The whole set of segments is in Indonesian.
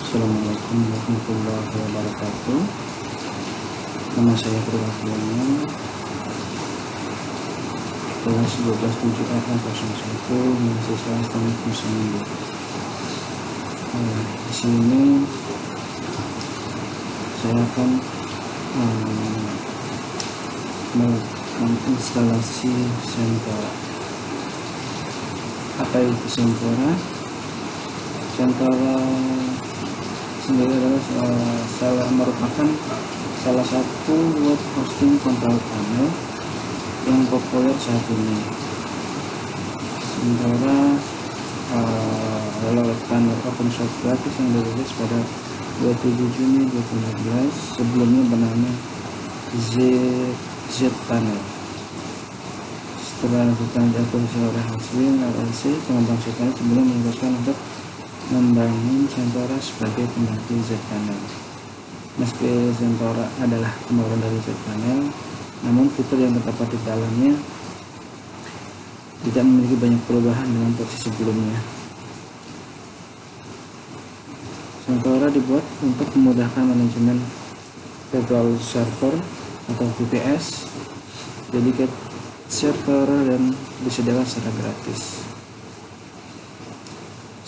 Assalamualaikum warahmatullahi wabarakatuh. Nama saya Purwakyono, kelas 12 7A 01, mahasiswa STM Nusa. Di sini saya akan menginstalasi Sentora. Apa itu Sentora? Sentora sendiri adalah merupakan salah satu web hosting control panel yang populer saat ini. Sentora adalah web panel open source gratis yang dirilis pada 27 Juni 2015, sebelumnya bernama zPanel. Setelah diakuisisi oleh Haswin LLC, pengembang zPanel sebelum memutuskan untuk membangun Sentora sebagai pengganti zPanel. Meski Sentora adalah kembangan dari zPanel, namun fitur yang terdapat di dalamnya tidak memiliki banyak perubahan dengan versi sebelumnya. Sentora dibuat untuk memudahkan manajemen virtual server atau VPS, dedicated server, dan disediakan secara gratis.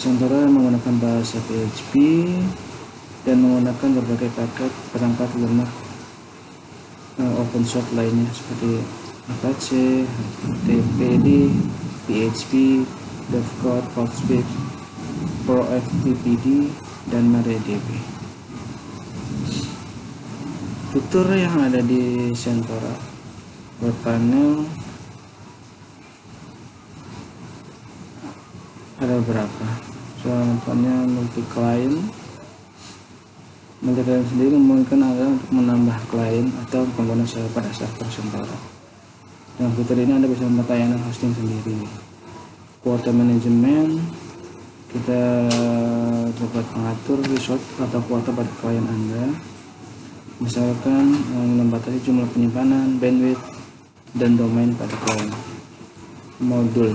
Sentora menggunakan bahasa PHP dan menggunakan berbagai paket perangkat lunak open source lainnya seperti Apache, TPD, PHP, Dovecoin, Couchbase, ProFTPD, dan MariaDB. Fitur yang ada di Sentora web panel ada beberapa. Contohnya multi-client sendiri memungkinkan Anda untuk menambah klien atau komponen pada server Sentora. Dengan fitur ini Anda bisa membuat layanan hosting sendiri. Kuota manajemen, kita dapat mengatur resource atau kuota pada klien Anda, misalkan membatasi jumlah penyimpanan, bandwidth, dan domain pada klien. Modul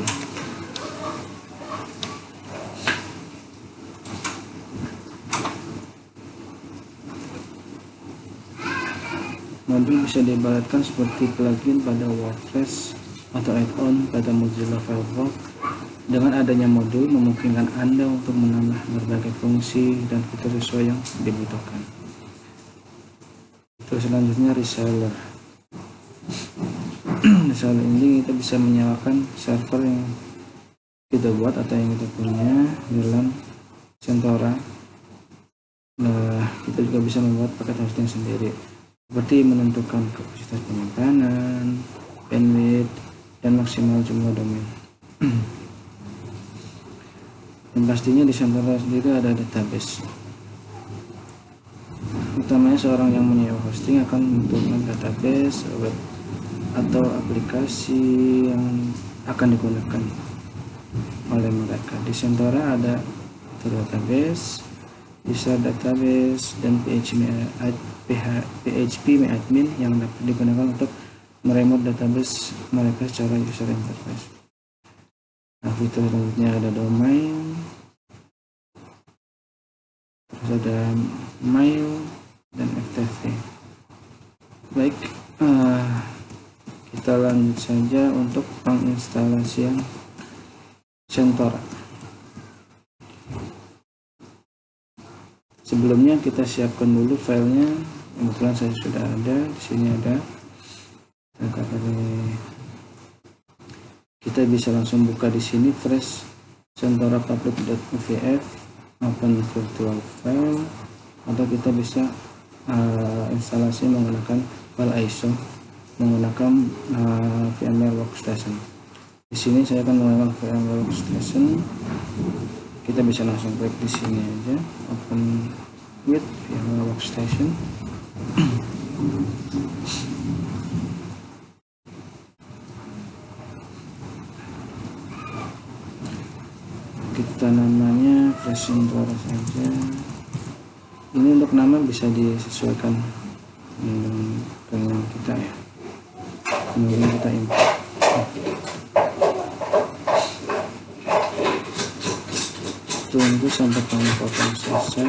bisa diibaratkan seperti plugin pada WordPress atau add-on pada Mozilla Firefox. Dengan adanya modul, memungkinkan Anda untuk menambah berbagai fungsi dan fitur sesuai yang dibutuhkan. Terus selanjutnya reseller. Reseller ini kita bisa menyewakan server yang kita buat atau yang kita punya di dalam Sentora. Kita juga bisa membuat paket hosting sendiri, seperti menentukan kapasitas penyimpanan, bandwidth, dan maksimal jumlah domain. Dan pastinya di Sentora sendiri ada database. Utamanya seorang yang menyewa hosting akan membutuhkan database web atau aplikasi yang akan digunakan oleh mereka. Di Sentora ada database, bisa database, dan PHP admin yang dapat digunakan untuk meremote database mereka secara user interface. Nah, fitur selanjutnya ada domain, terus ada mail, dan FTP. Baik, kita lanjut saja untuk penginstalasian Sentora. Sebelumnya kita siapkan dulu filenya. Kebetulan saya sudah ada di sini, ada. Kita bisa langsung buka di sini fresh sentora public.ovf, open virtual file, atau kita bisa instalasi menggunakan file ISO menggunakan VMware Workstation. Di sini saya akan menggunakan VMware Workstation. Kita bisa langsung klik di sini aja, open with VMware Workstation. Kita namanya fresh Sentora saja. Ini untuk nama bisa disesuaikan dengan kita ya. Kemudian kita import. tunggu sampai pengempotan selesai.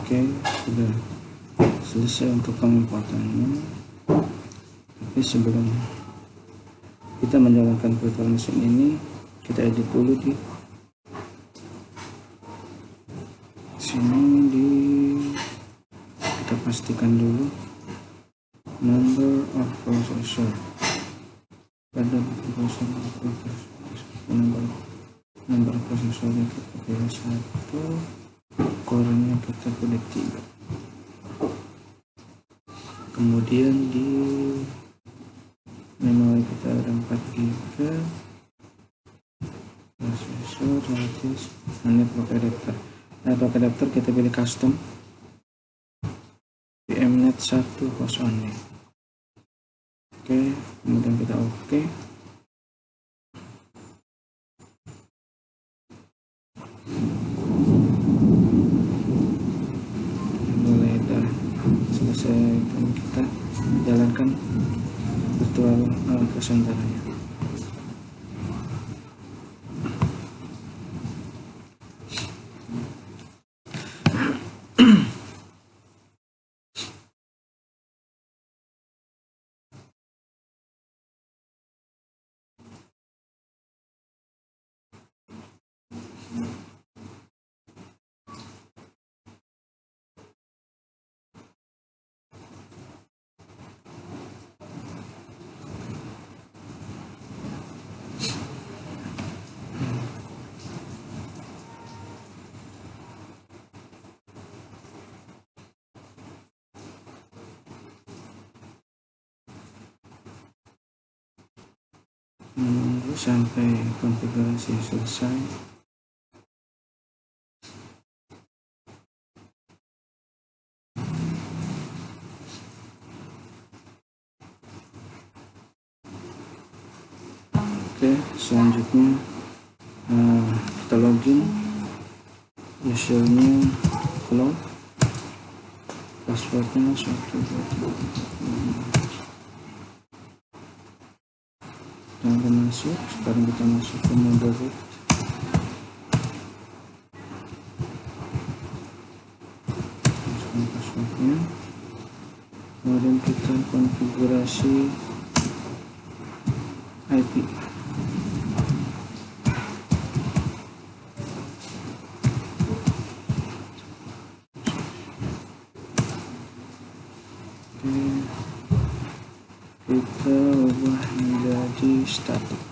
Oke, sudah selesai untuk pengempotannya. Tapi sebelum kita menjalankan virtual machine ini, kita edit dulu di sini. Kita pastikan dulu number of processor pada number prosesornya kita pilih 1, core-nya kita pilih 3. Kemudian di memori kita ada 4 GB, prosesor gratis, network adapter. Network adapter kita pilih custom VMnet 1 host only. Oke, kemudian kita oke. Mulai dah selesai, kita jalankan virtual presenternya. Menunggu sampai konfigurasi selesai. Oke, selanjutnya kita login, usernya cloud, passwordnya 1, 2, 3. Kita masuk, sekarang kita masuk ke mode root. Masukkan passwordnya, kemudian kita konfigurasi IP. Kita ubah menjadi static.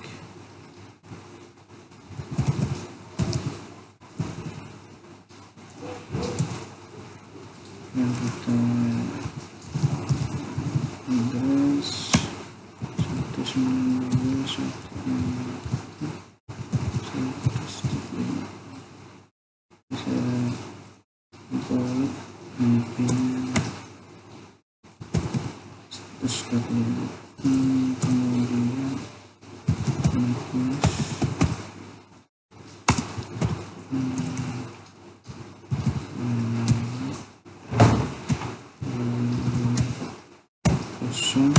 Yang kita address 192.168.1.5. Bisa buat IP-nya 145. Kemudian kosong,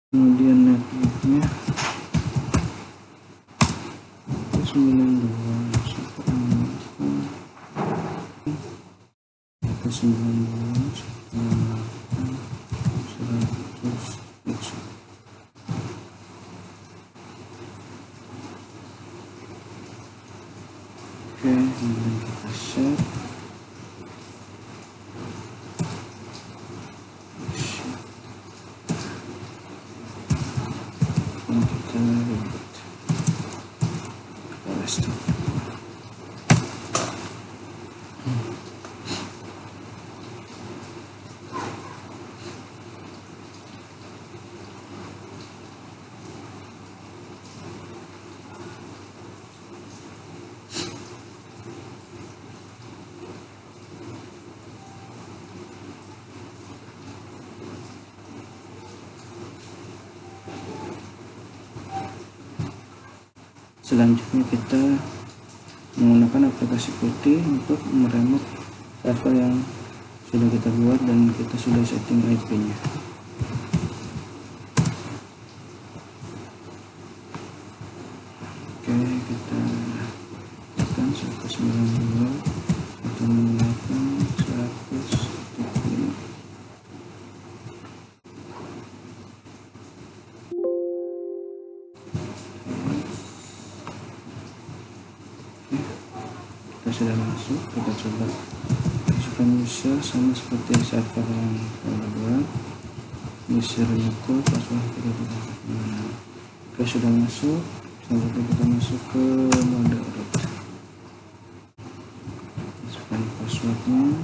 kemudian networknya 92.168.100. Oke, kemudian kita save. Dan kita reboot. Kita restart. Selanjutnya kita menggunakan aplikasi putih untuk meremote server yang sudah kita buat dan kita sudah setting IP-nya. Oke, kita tekan 192 atau 100.5. Kita sudah masuk, kita coba masukkan user sama seperti server yang kita buat, usernya tuh password kita buat. Oke, sudah masuk. Selanjutnya kita masuk ke mode root, masukkan passwordnya.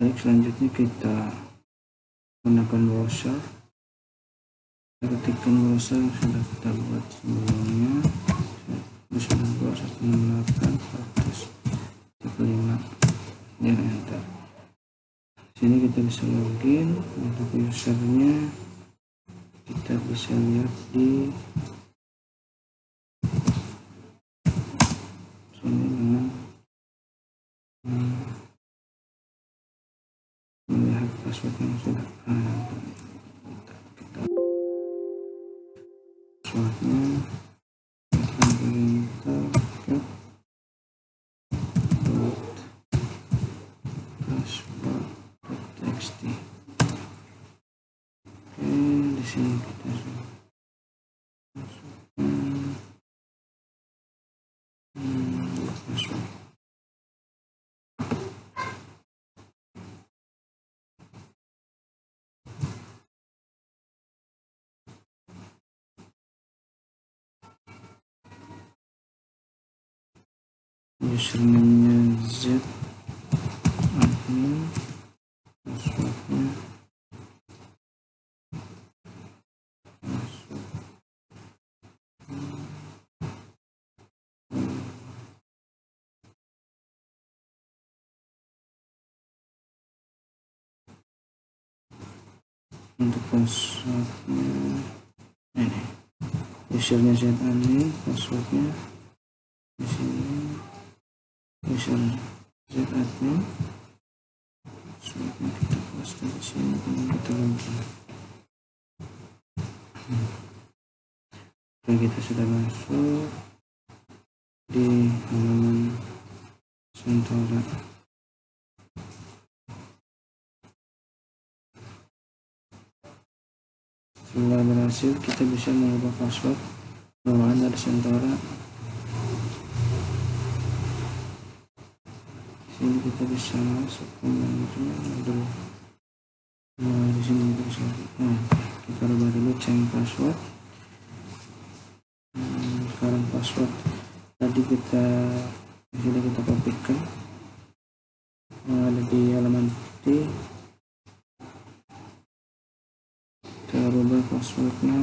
Baik, selanjutnya kita gunakan browser. Kita ketikkan browser yang sudah kita buat sebelumnya, bisa buat 168.145 dan enter. Sini kita bisa login. Untuk usernya kita bisa lihat di sini dengan melihat password yang sudah ada. Kita passwordnya akan perintah ke password.txt. Oke, di sini kita sudah masukkan password. Username-nya Z admin, passwordnya masuk. Untuk passwordnya ini, usernya Z admin, passwordnya di sini, user Z admin, passwordnya kita paste di sini, kemudian kita login. Oke, kita sudah masuk di halaman Sentara. Setelah berhasil, kita bisa mengubah password bawaan dari Sentara. Sini kita bisa masuk ke manajemen. Di sini kita bisa kita rubah dulu change password. Sekarang password tadi kita sudah kita kopikan yang ada di halaman putih. Kita rubah passwordnya.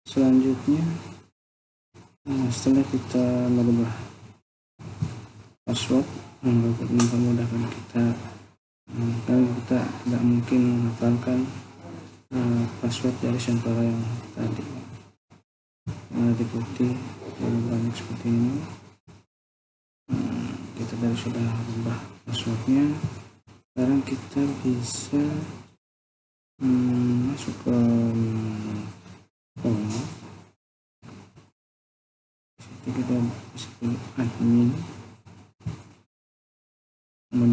Selanjutnya, setelah kita merubah password untuk memudahkan kita, kan kita tidak mungkin menghafalkan password dari Sentara yang tadi yang ada di putih yang banyak seperti ini. Kita tadi sudah rubah passwordnya. Sekarang kita bisa masuk ke kita bisa pilih admin, kemudian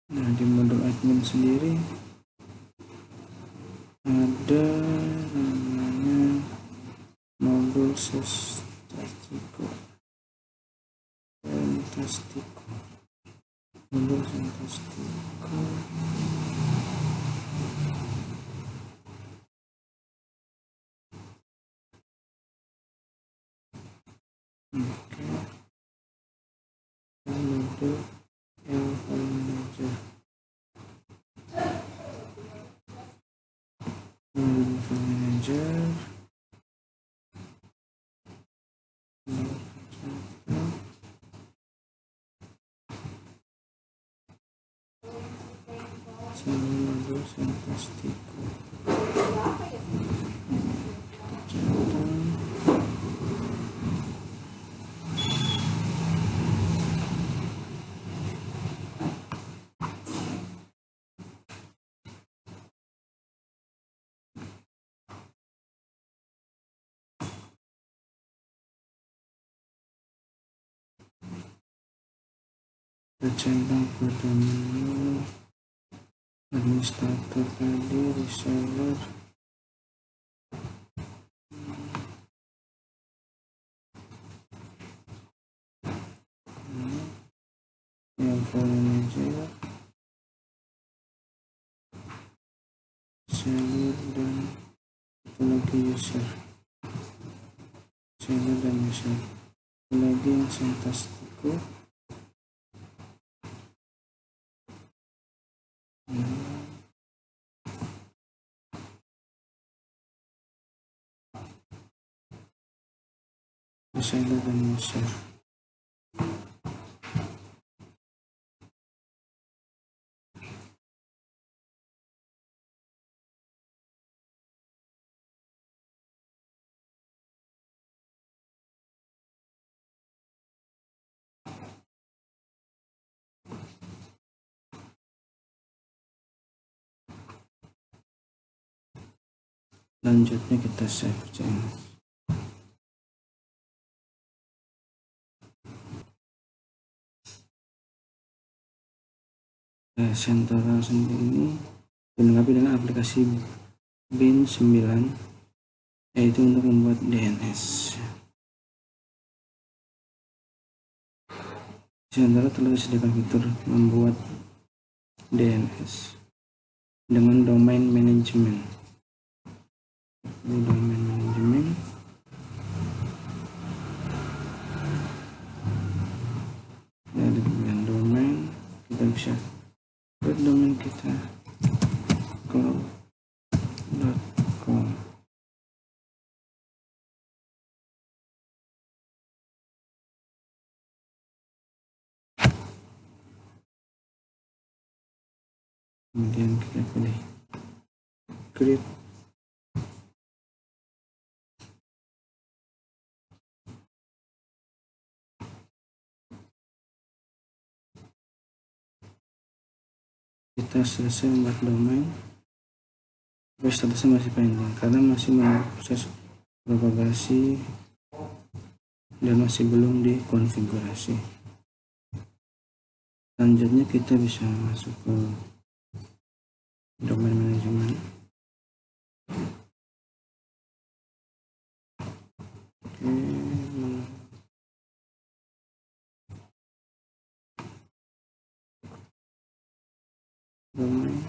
Nah, di modul admin sendiri ada namanya modul Fantastico, modul Fantastico. Oke, modul File Manager. Modul File Manager sama modul Fantastico. Centang pada menu administrator tadi, reseller, yang file manager, seller, dan satu lagi user. Seller dan user. Satu lagi yang Fantastico. Seller dan user. Selanjutnya kita save change. Centora sendiri ini dilengkapi dengan aplikasi bin 9, yaitu untuk membuat DNS. Centora telah disediakan fitur membuat DNS dengan domain management. Ini domain management. Ya, di bagian domain kita bisa buat domain kita cloud.com. Kemudian kita pilih create. Kita selesai membuat domain, tapi statusnya masih pending karena masih menunggu proses propagasi dan masih belum dikonfigurasi. Selanjutnya kita bisa masuk ke domain manajemen. Oke, domain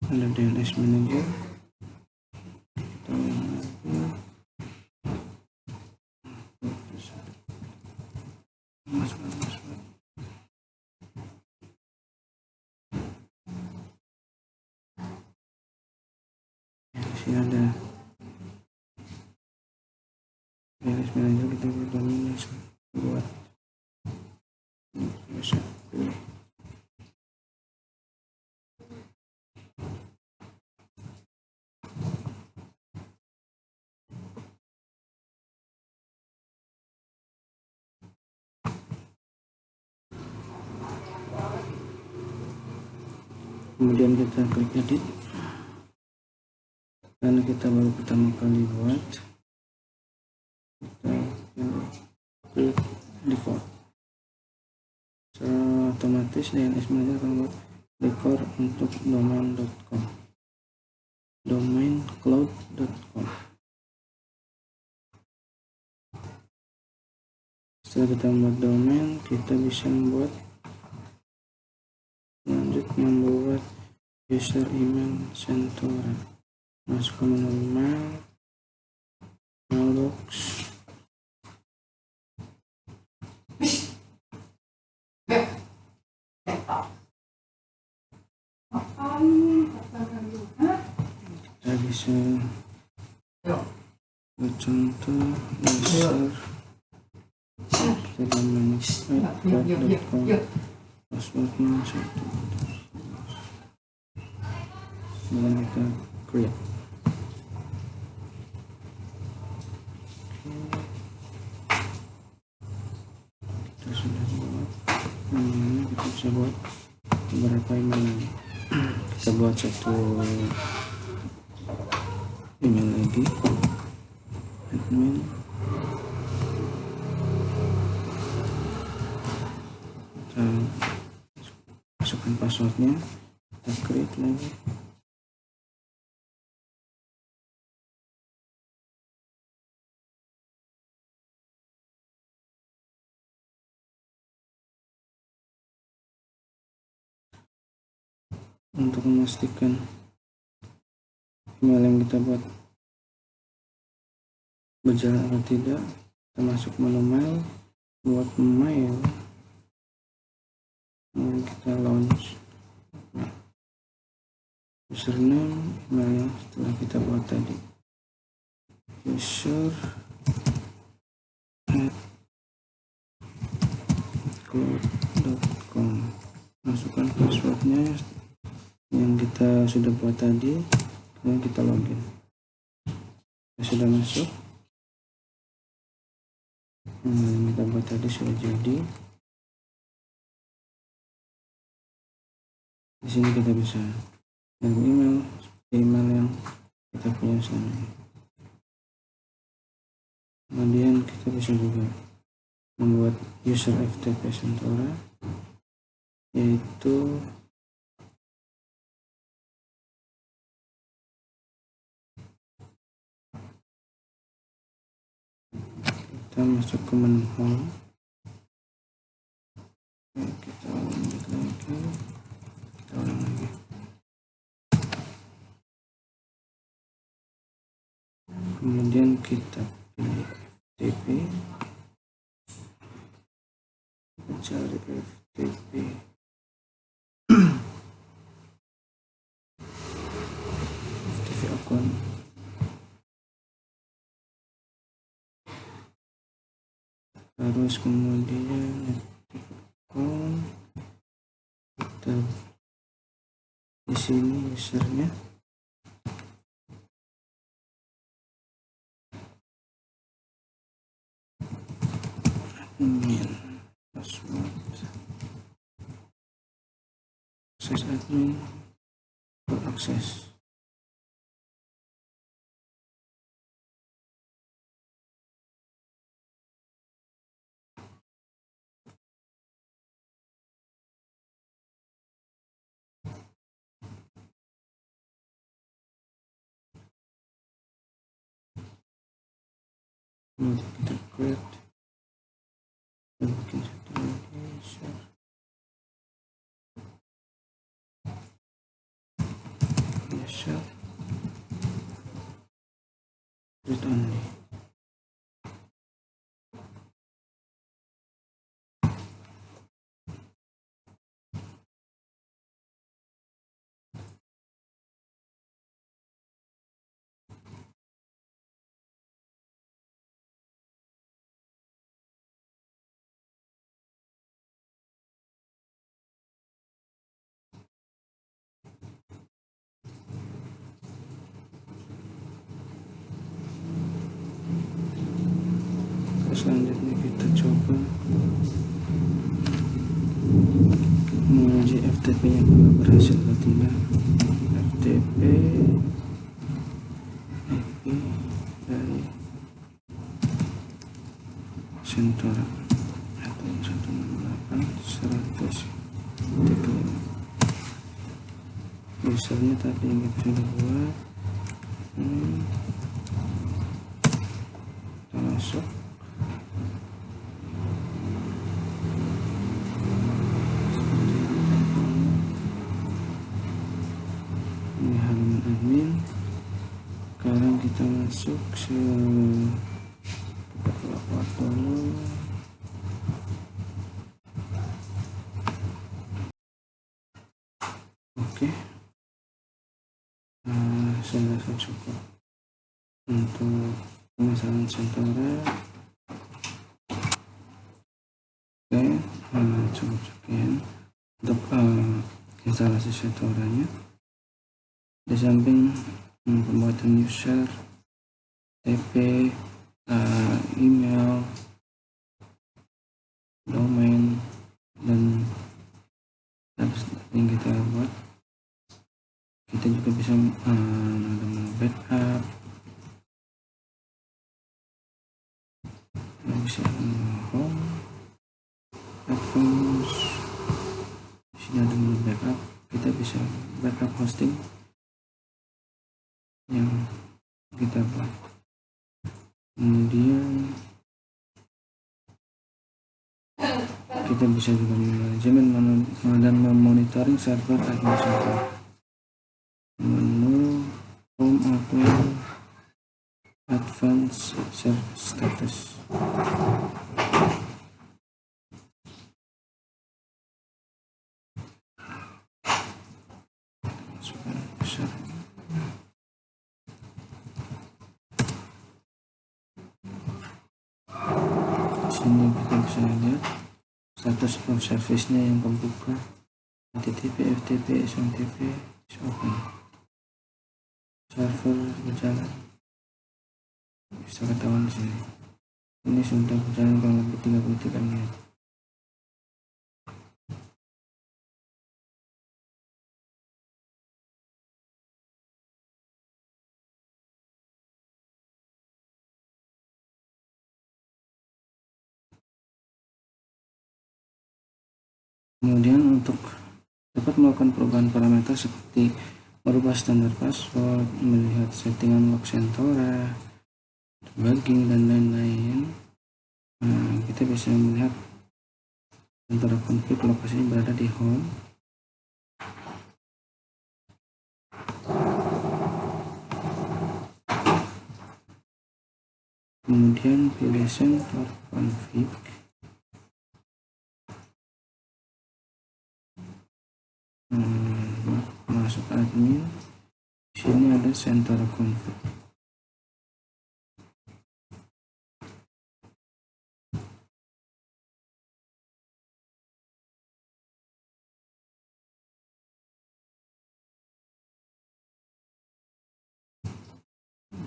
ada DNS manager. Sini ada DNS manager, kita domain buat bisa pilih. Kemudian kita klik edit karena kita baru pertama kali buat. Kita klik default. otomatis DNS manager akan buat record untuk domain.com, domaincloud.com. Setelah kita membuat domain, kita bisa membuat user email Centora. Masuk ke menu mailbox, kita bisa contoh user cloud.com, passwordnya 1, kemudian kita create. Kita sudah buat ini, kita bisa buat beberapa email. Kita buat satu email lagi, admin, kita masukkan passwordnya, kita create lagi. Untuk memastikan email yang kita buat berjalan atau tidak, kita masuk menu mail, buat mail, kemudian kita launch. Nah, username email yang setelah kita buat tadi, user@cloud.com, masukkan passwordnya yang kita sudah buat tadi, kemudian kita login. Kita sudah masuk, yang kita buat tadi sudah jadi. Di sini kita bisa email yang kita punya selama ini. Kemudian kita bisa juga membuat user FTP Centora, yaitu kita masuk ke menu home. Oke, kita ulang lagi. Kemudian kita pilih FTP, cari FTP. FTP akun. Terus kemudian kita di sini usernya, admin, password, akses admin, akses. Kemudian kita create, dan bikin satu lagi, share, share, create only. Selanjutnya kita coba menguji FTP nya apakah berhasil atau tidak. FTP IP dari Centora 168.100. Klik usernya tadi yang kita sudah buat. Kita masuk. Ini halaman admin. Sekarang kita masuk ke laptop dulu. Oke. Saya rasa cukup untuk pemasangan Sentora. Oke, cukup sekian untuk instalasi Sentoranya. Di samping pembuatan user, TP, email, domain, dan yang kita buat, kita juga bisa backup, bisa home, advance. Di sini ada menu backup, kita bisa backup hosting yang kita buat. Kemudian kita bisa juga manajemen dan memonitoring server admin server. Menu home, admin, advance, server status. Sini kita bisa lihat status of service-nya yang terbuka, HTTP, FTP, SMTP, open, server berjalan, bisa ketahuan di sini. Ini sudah berjalan kurang lebih 33 menit. Kemudian untuk dapat melakukan perubahan parameter seperti merubah standar password, melihat settingan log Sentora, debugging, dan lain-lain, kita bisa melihat Sentora config lokasinya berada di home. Kemudian pilih Sentora config. Masuk admin, sini ada Sentora config.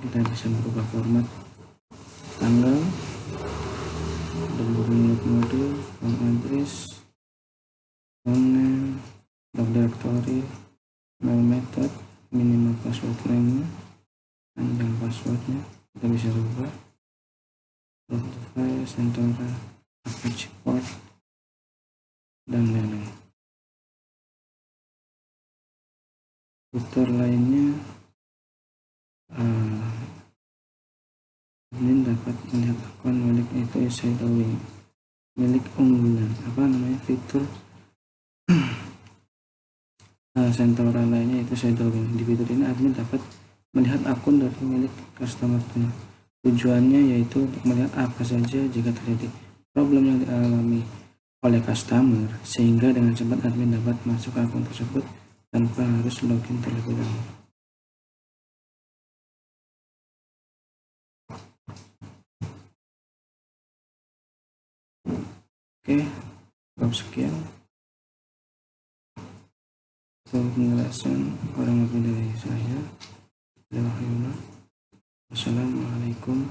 Kita bisa merubah format tanggal, dan mode, home address, home name, log directory, mail method, minimal password length, panjang passwordnya kita bisa rubah, file, Sentora, Apache port, dan lain-lain. Fitur lainnya, admin dapat melihat akun milik itu shadowing, milik unggulan, fitur Sentora lainnya itu shadowing. Di fitur ini admin dapat melihat akun dari milik customer-nya. Tujuannya yaitu untuk melihat apa saja jika terjadi problem yang dialami oleh customer, sehingga dengan cepat admin dapat masuk ke akun tersebut tanpa harus login terlebih dahulu. Oke, cukup sekian penjelasan kurang lebih dari saya. Wassalamualaikum